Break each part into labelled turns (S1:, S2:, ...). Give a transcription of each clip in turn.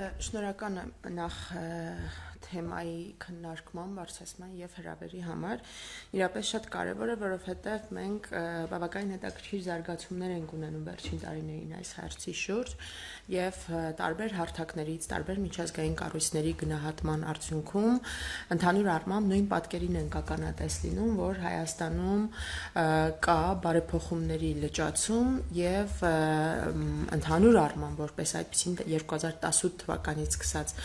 S1: Շնորհակալ եմ նախ թեմայի քննարկման, բարձրացման եւ հրավերի համար։ Իրապես շատ կարեւոր է, որովհետեւ մենք բավականին հետաքրքիր զարգացումներ ենք ունենում վերջին տարիներին այս հարցի շուրջ եւ տարբեր հարթակներից, տարբեր միջազգային կառույցների գնահատման արդյունքում ընդհանուր առմամբ նույն պատկերին ենք ականատես լինում, որ Հայաստանում կա բարեփոխումների լճացում եւ ընդհանուր առմամբ որպես այդպիսին 2018 թվականից սկսած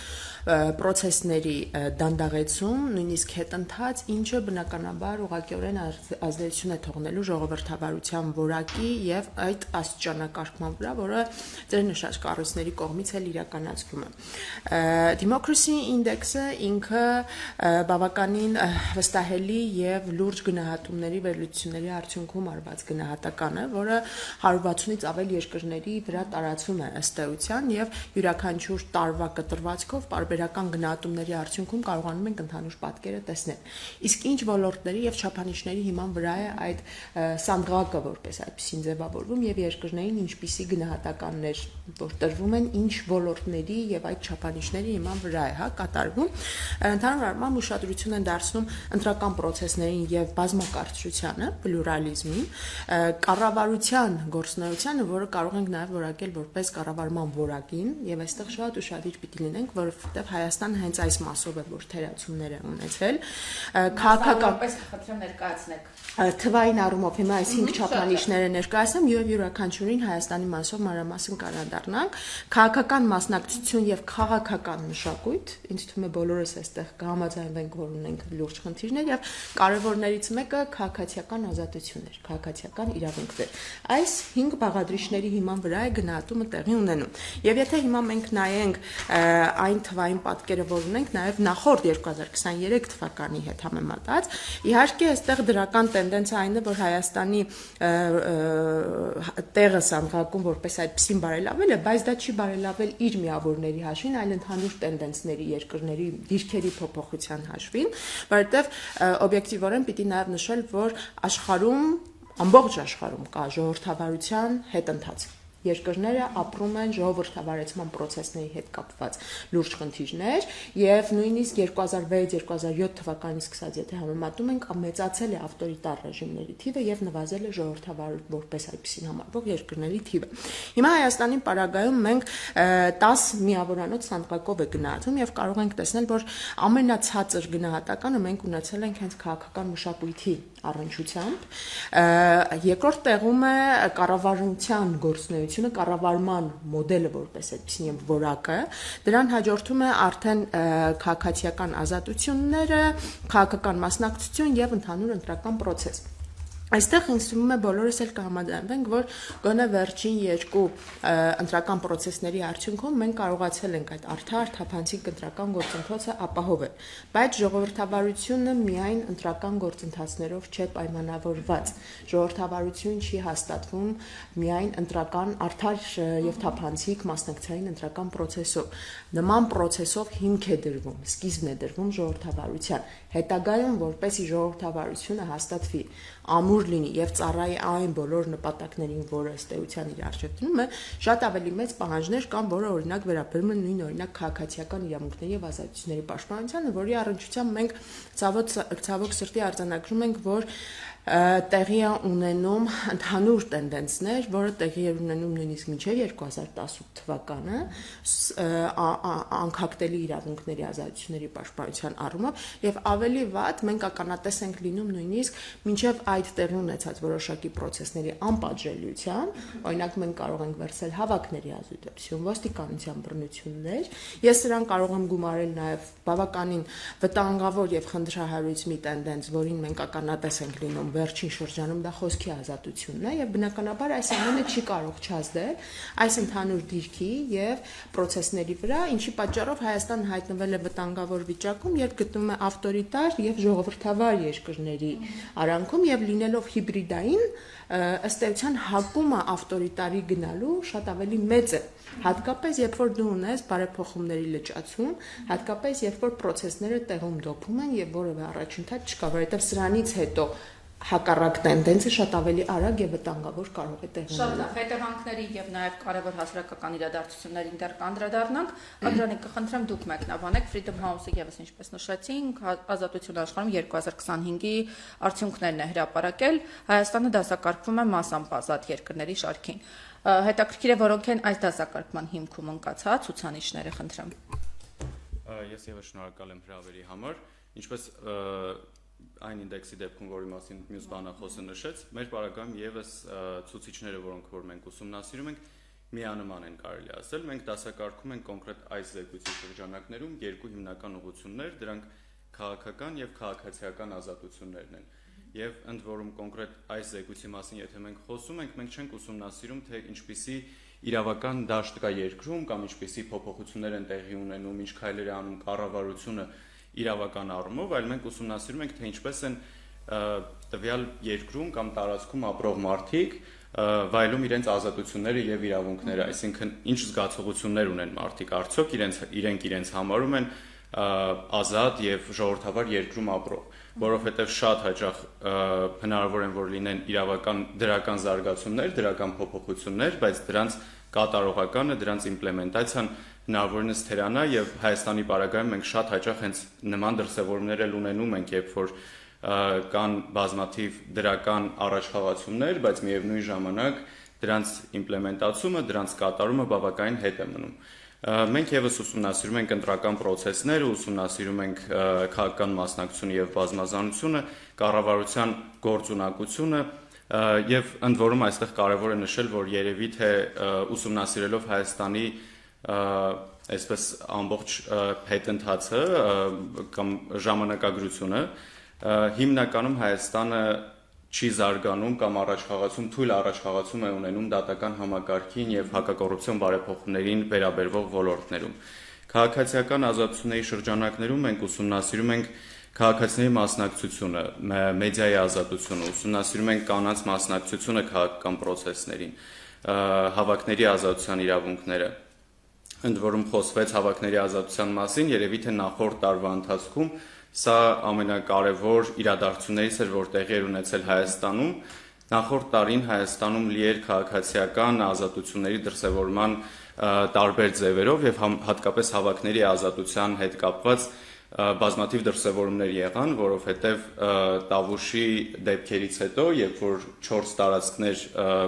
S1: process-ների դանդաղեցում, նույնիսկ հետընթաց, ինչը բնականաբար ուղղակիորեն ազդեցություն է թողնելու ժողովրդավարության որակի եւ այդ աստիճանակարգման վրա, որը ձեր նշած կառույցների կողմից էլ իրականացվում է։ Democracy Index-ը ինքը բավականին վստահելի եւ լուրջ գնահատումների վերլուծությունների արդյունքում արված գնահատական է, որը 160-ից ավել երկրների վրա տարածվում է ըստ էության եւ յուրաքանչյուր տարվա կտրվածքով տարբերական գնահատումների արդյունքում կարողանում ենք ընդհանուր պատկերը տեսնել։ Իսկ ինչ ոլորտների եւ չափանիշների հիման վրա է այդ սանդղակը որպես այդպեսին ձևավորվում եւ երկրներին ինչպիսի գնահատականներ որ տրվում են ինչ ոլորտների եւ այդ չափանիշների հիման վրա է, կատարվում։ Ընդհանուր առմամբ ուշադրություն են դարձնում ընտրական process-ներին եւ բազմակարծրությանը, պլուրալիզմին, կառավարության գործունեությանը, որը կարող ենք նաեւ որակել որպես կառավարման որակին եւ այստեղ շատ ուշադիր պիտի լինենք, որովհետեւ Հայաստանը հենց այս մասով է որ թերացումներ է ունեցել։ Քաղաքական
S2: խնդրեմ ներկայացնեք
S1: թվային առումով հիմա այս 5 չափանիշները ներկայացնեմ եւ յուրաքանչյուրին Հայաստանի մասով մանրամասն կանանդառնանք։ Քաղաքական մասնակցություն եւ քաղաքական մշակույթ, ինձ թվում է բոլորս այստեղ կհամաձայնվենք, որ ունենք լուրջ խնդիրներ եւ կարեւորներից մեկը քաղաքացիական ազատություններ, քաղաքացիական իրավունքներ։ Այս 5 բաղադրիչների հիման վրա է գնահատումը տեղի ունենում։ Եվ եթե հիմա մենք նայենք այն թվային պատկերը, որ ունենք, նաեւ նախորդ 2023 թվականի հետ համեմատած, իհարկե այստեղ դրական տենդենսը այն է, որ Հայաստանի տեղը սանդղակում որպես այդպեսին բարելավել է, բայց դա չի բարելավել իր միավորների հաշվին, այլ ընդհանուր տենդենսների, երկրների դիրքերի փոփոխության հաշվին, որովհետեւ օբյեկտիվորեն պիտի նաեւ նշել, որ աշխարհում, ամբողջ աշխարհում կա ժողովրդավարության հետընթաց։ Երկրները ապրում են ժողովրդավարեցման process-ների հետ կապված լուրջ խնդիրներ եւ նույնիսկ 2006-2007 թվականից սկսած եթե համեմատում ենք մեծացել է ավտորիտար ռեժիմների թիվը եւ նվազել է ժողովրդավար որպես այդպեսին համարվող երկրների թիվը։ Հիմա Հայաստանի պարագայում մենք 10 միավորանոց սանդղակով է գնահատվում եւ կարող ենք տեսնել, որ ամենացածր գնահատականը մենք ունեցել ենք հենց քաղաքական մշակույթի առնչությամբ։ Երկրորդ տեղում է կառավարության գործունեությունը, կառավարման մոդելը որպես այդպեսին որակը, դրան հաջորդում է արդեն քաղաքացիական ազատությունները, քաղաքական մասնակցություն եւ ընդհանուր ընտրական process։ Այստեղ ինձ թվում է բոլորս էլ կհամաձայնվենք, որ գոնե վերջին երկու ընտրական process-ների արդյունքում մենք կարողացել ենք այդ արդար, թափանցիկ ընտրական գործընթացը ապահովել, բայց ժողովրդավարությունը միայն ընտրական գործընթացներով չէ պայմանավորված։ Ժողովրդավարություն չի հաստատվում միայն ընտրական արդար եւ թափանցիկ մասնակցային ընտրական process-ով։ Նման process-ով հիմք է դրվում, սկիզբն է դրվում ժողովրդավարության։ Հետագայում որպեսզի ժողովրդավարությունը հաստատվի, ամուր լինի եւ ծառայի այն բոլոր նպատակներին, որը ըստ էության իր արժեվ դնում է, շատ ավելի մեծ պահանջներ կան, որը օրինակ վերաբերում են նույն օրինակ քաղաքացիական իրավունքների եւ ազատությունների պաշտպանությանը, որի առնչությամբ մենք ցավոք սրտի արձանագրում ենք, որ տեղի է ունենում ընդհանուր տենդենսներ, որը տեղի է ունենում նույնիսկ մինչև 2018 թվականը անկախտելի իրավունքների ազատությունների պաշտպանության առումով եւ ավելի վատ մենք ականատես ենք լինում նույնիսկ մինչև այդ տեղի ունեցած որոշակի process-ների անպատժելիության, օրինակ մենք կարող ենք վերցնել հավաքների ազատություն, ոստիկանության բռնություններ, ես սրան կարող եմ գումարել նաեւ բավականին վտանգավոր եւ խնդրահարույց մի տենդենս, որին մենք ականատես ենք լինում վերջին շրջանում դա խոսքի ազատությունն է եւ բնականաբար այս ամենը չի կարող չազդել այս ընդհանուր դիրքի եւ process-ների վրա, ինչի պատճառով Հայաստանը հայտնվել է վտանգավոր վիճակում, երբ գտնվում է ավտորիտար եւ ժողովրդավար երկրների արանքում եւ լինելով հիբրիդային ըստ էության հակումը ավտորիտարի գնալու շատ ավելի մեծ է, հատկապես երբ որ դու ունես բարեփոխումների լճացում, հատկապես երբ որ process-ները տեղում դոփում են եւ որևէ առաջընթաց չկա, որովհետեւ սրանից հետո հակառակ տենդենսը շատ ավելի արագ եւ վտանգավոր կարող է տեղի
S2: ունենալ։ Շատ հետևանքների եւ նաեւ կարևոր հասարակական իրադարձություններին դեռ կանդրադառնանք։ Անդրանիկ, կխնդրեմ դուք մեկնաբանեք Freedom House-ը եւս ինչպես նշեցինք, Ազատություն աշխարհում 2025-ի արդյունքներն է հրապարակել։ Հայաստանը դասակարգվում է մասամբ ազատ երկրների շարքին։ Հետաքրքիր է, որոնք են այս դասակարգման հիմքում ընկածած ցուցանիշները, խնդրեմ։
S3: Ես եւս շնորհակալ եմ հրավերի համար, ինչպես այն ինդեքսի դեպքում, որի մասին մյուս բանախոսը նշեց, մեր պարագայում եւս ցուցիչները, որոնք որ մենք ուսումնասիրում ենք, միանման են կարելի ասել։ Մենք դասակարգում ենք կոնկրետ այս զեկույցի շրջանակներում երկու հիմնական ուղղություններ, դրանք քաղաքական եւ քաղաքացիական ազատություններն են։ Եվ ընդ որում կոնկրետ այս զեկույցի մասին, եթե մենք խոսում ենք, մենք չենք ուսումնասիրում, թե ինչպիսի իրավական դաշտ կա երկրում կամ ինչպիսի փոփոխություններ են տեղի ունենում, ինչ քայլեր է անում կառավարությունը իրավական առումով, այլ մենք ուսումնասիրում ենք, թե ինչպես են տվյալ երկրում կամ տարածքում ապրող մարդիկ վայելում իրենց ազատությունները եւ իրավունքները, այսինքն ինչ զգացողություններ ունեն մարդիկ, արդյոք իրենց համարում են ազատ եւ ժողովրդավար երկրում ապրող, որովհետեւ շատ հաճախ հնարավոր են որ լինեն իրավական դրական զարգացումներ, դրական փոփոխություններ, բայց դրանց կատարողականը, դրանց իմպլեմենտացիան հնարավորինս թերանա եւ Հայաստանի պարագայում մենք շատ հաճախ հենց նման դրսեւորումներ էլ ունենում ենք, երբ որ կան բազմաթիվ դրական առաջխաղացումներ, բայց միևնույն ժամանակ դրանց իմպլեմենտացումը, դրանց կատարումը բավականին հետ է մնում։ Մենք եւս ուսումնասիրում ենք ընտրական process-ները, ուսումնասիրում ենք քաղաքական մասնակցությունը եւ բազմազանությունը, կառավարության գործունակությունը եւ ընդ որում այստեղ կարեւոր է նշել, որ երևի թե ուսումնասիրելով Հայաստանի այսպես ամբողջ հետընթացը կամ ժամանակագրությունը, հիմնականում Հայաստանը չի զարգանում կամ առաջխաղացում, թույլ առաջխաղացում է ունենում դատական համակարգին եւ հակակոռուպցիոն բարեփոխումներին վերաբերող ոլորտներում։ Քաղաքացիական ազատությունների շրջանակներում մենք ուսումնասիրում ենք քաղաքացիների մասնակցությունը, մեդիայի ազատությունը, ուսումնասիրում ենք կանանց մասնակցությունը քաղաքական process-ներին, հավաքների ազատության իրավունքները։ Ընդ որում խոսվեց հավաքների ազատության մասին, երևի թե նախորդ տարվա ընթացքում սա ամենակարևոր իրադարձություններից էր, որ տեղի էր ունեցել Հայաստանում։ Նախորդ տարին Հայաստանում լի էր քաղաքացիական ազատությունների դրսևորման տարբեր ձևերով եւ հատկապես հավաքների ազատության հետ կապված բազմաթիվ դրսևորումներ եղան, որովհետեւ Տավուշի դեպքերից հետո, երբ որ 4 տարածքներ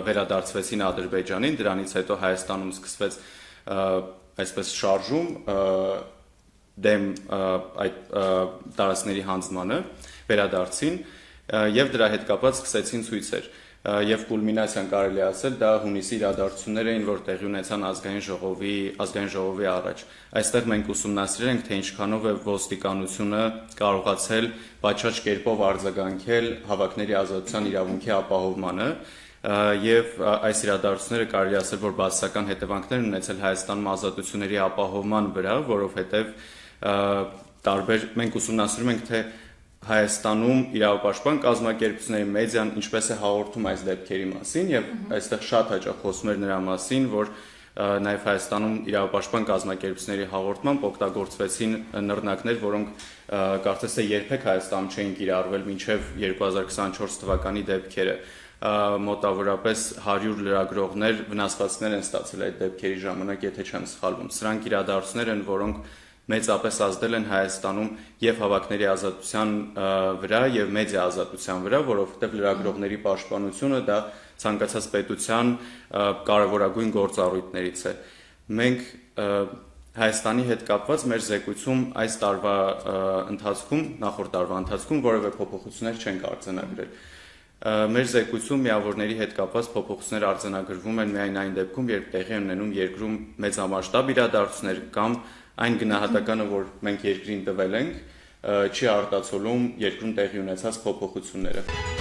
S3: վերադարձվեցին Ադրբեջանին, դրանից հետո Հայաստանում սկսվեց այսպես շարժում դեմ այդ տարածքների հանձնմանը վերադարձին եւ դրա հետ կապված սկսեցին ցույցեր եւ կուլմինացիան կարելի ասել դա հունիսի իրադարձություններ էին, որ տեղի ունեցան ազգային ժողովի առաջ։ Այստեղ մենք ուսումնասիրել ենք, թե ինչքանով է ոստիկանությունը կարողացել պատշաճ կերպով արձագանքել հավաքների ազատության իրավունքի ապահովմանը եւ այս իրադարձությունները կարելի ասել, որ բացասական հետևանքներ ունեցել Հայաստանում ազատությունների ապահովման վրա, որովհետեւ մենք ուսումնասիրում ենք, թե Հայաստանում իրավապաշտպան կազմակերպությունների մեդիան ինչպես է հաղորդում այս դեպքերի մասին եւ այստեղ շատ հաճախ խոսում էր նրա մասին, որ նաեւ Հայաստանում իրավապաշտպան կազմակերպությունների հաղորդմամբ օգտագործվեցին նռնակներ, որոնք կարծես թե երբեք Հայաստանում չէին կիրառվել մինչեւ 2024 թվականի դեպքերը։ Մոտավորապես 100 լրագրողներ վնասվածքներ են ստացել այդ դեպքերի ժամանակ, եթե չեմ սխալվում։ Սրանք իրադարձություններ են, որոնք մեծապես ազդել են Հայաստանում եւ հավաքների ազատության վրա եւ մեդիա ազատության վրա, որովհետեւ լրագրողների պաշտպանությունը դա ցանկացած պետության կարևորագույն գործառույթներից է։ Մենք Հայաստանի հետ կապված մեր զեկույցում այս տարվա ընթացքում, նախորդ տարվա ընթացքում որևէ փոփոխություններ չենք արձանագրել։ Մեր զեկույցում միավորների հետ կապված փոփոխություններ արձանագրվում են միայն այն դեպքում, երբ տեղի են ունենում երկրում մեծամասշտաբ իրադարձություններ կամ այն գնահատականը, որ մենք երկրին տվել ենք, չի արտացոլում երկրում տեղի ունեցած փոփոխությունները։